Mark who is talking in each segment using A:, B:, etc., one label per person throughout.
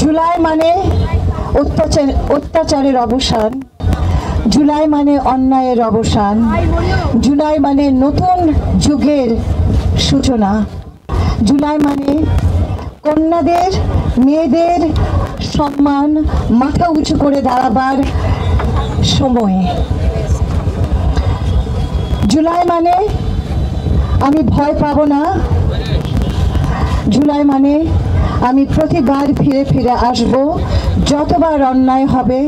A: জুলাই মানে অত্যাচারের অবসান, জুলাই মানে অন্যায়ের অবসান, জুলাই মানে নতুন যুগের সূচনা, জুলাই মানে কন্যাদের মেয়েদের সম্মান মাথা উঁচু করে দাঁড়াবার সময়। জুলাই মানে আমি ভয় পাবো না, জুলাই মানে আমি প্রতিবার ফিরে ফিরে আসব, যতবার অন্যায় হবে,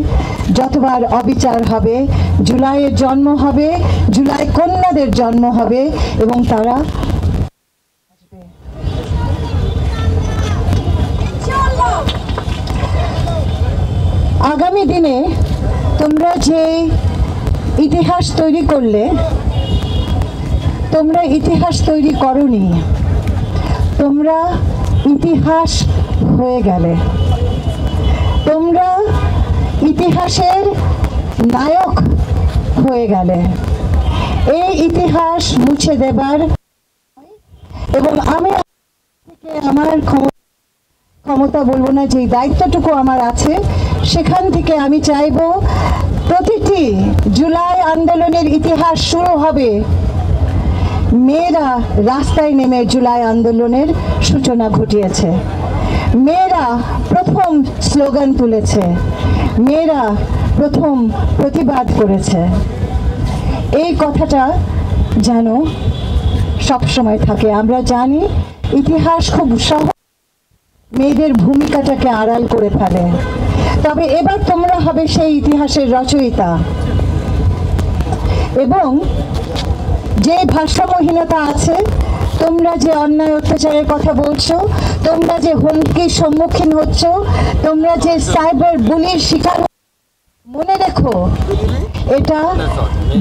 A: যতবার অবিচার হবে, জুলাইয়ের জন্ম হবে, জুলাই কন্যাদের জন্ম হবে এবং তারা আগামী দিনে তোমরা যে ইতিহাস তৈরি করলে, তোমরা ইতিহাস তৈরি করনি, তোমরা ইতিহাস হয়ে গেলে, তোমরা ইতিহাসের নায়ক হয়ে গেলে। এই ইতিহাস মুছে দেবার এবং আমি আমার ক্ষমতা বলবো না, যে দায়িত্বটুকু আমার আছে সেখান থেকে আমি চাইব প্রতিটি জুলাই আন্দোলনের ইতিহাস শুরু হবে মেয়েরা রাস্তায় নেমে জুলাই আন্দোলনের সূচনা ঘটিয়েছে, মেয়েরা প্রথম স্লোগান তুলেছে, মেয়েরা প্রথম প্রতিবাদ করেছে। এই কথাটা যেন সবসময় থাকে। আমরা জানি ইতিহাস খুব সহজ মেয়েদের ভূমিকাটাকে আড়াল করে ফেলে, তবে এবার তোমরা হবে সেই ইতিহাসের রচয়িতা। এবং যে ভারসাম্যহীনতা আছে, তোমরা যে অন্যায় অত্যাচারের কথা বলছো, তোমরা যে হুমকির সম্মুখীন হচ্ছ, তোমরা যে সাইবার বুলির শিকার, মনে রেখো এটা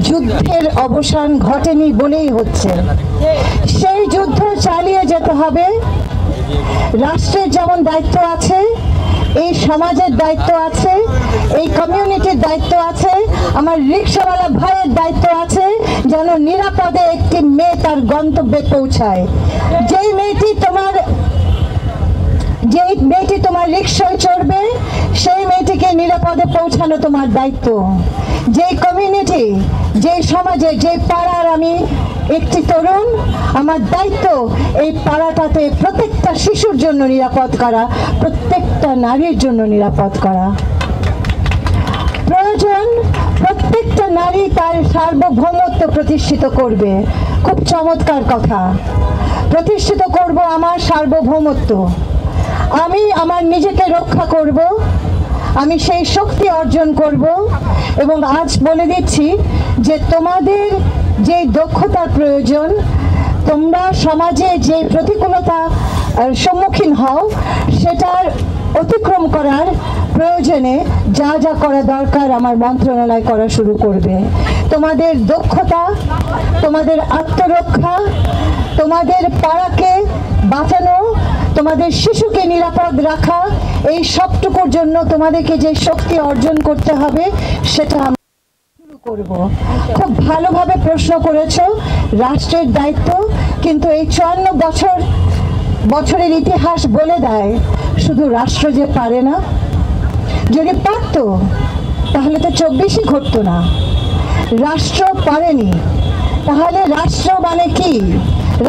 A: যুদ্ধের অবসান ঘটেনি বলেই হচ্ছে। সেই যুদ্ধ চালিয়ে যেতে হবে। রাষ্ট্রের যেমন দায়িত্ব আছে, এই সমাজের দায়িত্ব আছে, এই কমিউনিটির দায়িত্ব আছে, আমার রিক্সাওয়ালা ভাইয়ের দায়িত্ব আছে যেন নিরাপদে একটি মেয়ে তার গন্তব্যে পৌঁছায়। যেই মেয়েটি তোমার রিক্সায় চড়বে, সেই মেয়েটিকে নিরাপদে পৌঁছানো তোমার দায়িত্ব। যেই কমিউনিটি, যেই সমাজে, যেই পাড়ার আমি একটি তরুণ, আমার দায়িত্ব এই পাড়াটাতে প্রত্যেকটা শিশুর জন্য নিরাপদ করা, প্রত্যেকটা নারীর জন্য নিরাপদ করা। প্রয়োজন প্রত্যেকটা নারী তার সার্বভৌমত্ব প্রতিষ্ঠিত করবে। খুব চমৎকার কথা, প্রতিষ্ঠিত করব আমার সার্বভৌমত্ব। আমি আমার নিজেকে রক্ষা করব, আমি সেই শক্তি অর্জন করব। এবং আজ বলে দিচ্ছি যে তোমাদের যে দক্ষতার প্রয়োজন, তোমরা সমাজে যে প্রতিকূলতা সম্মুখীন হও, সেটার অতিক্রম করার প্রয়োজনে যা যা করা দরকার আমার মন্ত্রণালয় করা শুরু করবে। তোমাদের দক্ষতা, তোমাদের আত্মরক্ষা, তোমাদের পাড়াকে বাঁচানো, তোমাদের শিশুকে নিরাপদ রাখা, এই সবটুকুর জন্য তোমাদেরকে যে শক্তি অর্জন করতে হবে সেটা আমরা শুরু করব। খুব ভালোভাবে প্রশ্ন করেছো, রাষ্ট্রের দায়িত্ব, কিন্তু এই 54 বছরের ইতিহাস বলে দেয় শুধু রাষ্ট্র যে পারে না। যদি পারত তাহলে তো 24ই ঘটতো না। রাষ্ট্র পারেনি, তাহলে রাষ্ট্র মানে কি?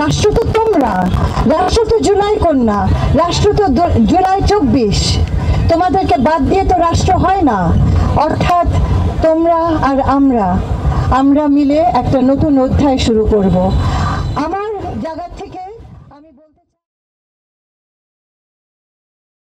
A: রাষ্ট্র তো তোমরা, রাষ্ট্র তো জুলাই কন্যা, রাষ্ট্র তো জুলাই 24। তোমাদেরকে বাদ দিয়ে তো রাষ্ট্র হয় না। অর্থাৎ তোমরা আর আমরা মিলে একটা নতুন অধ্যায় শুরু করব। আমার জায়গা থেকে আমি বলতে চাই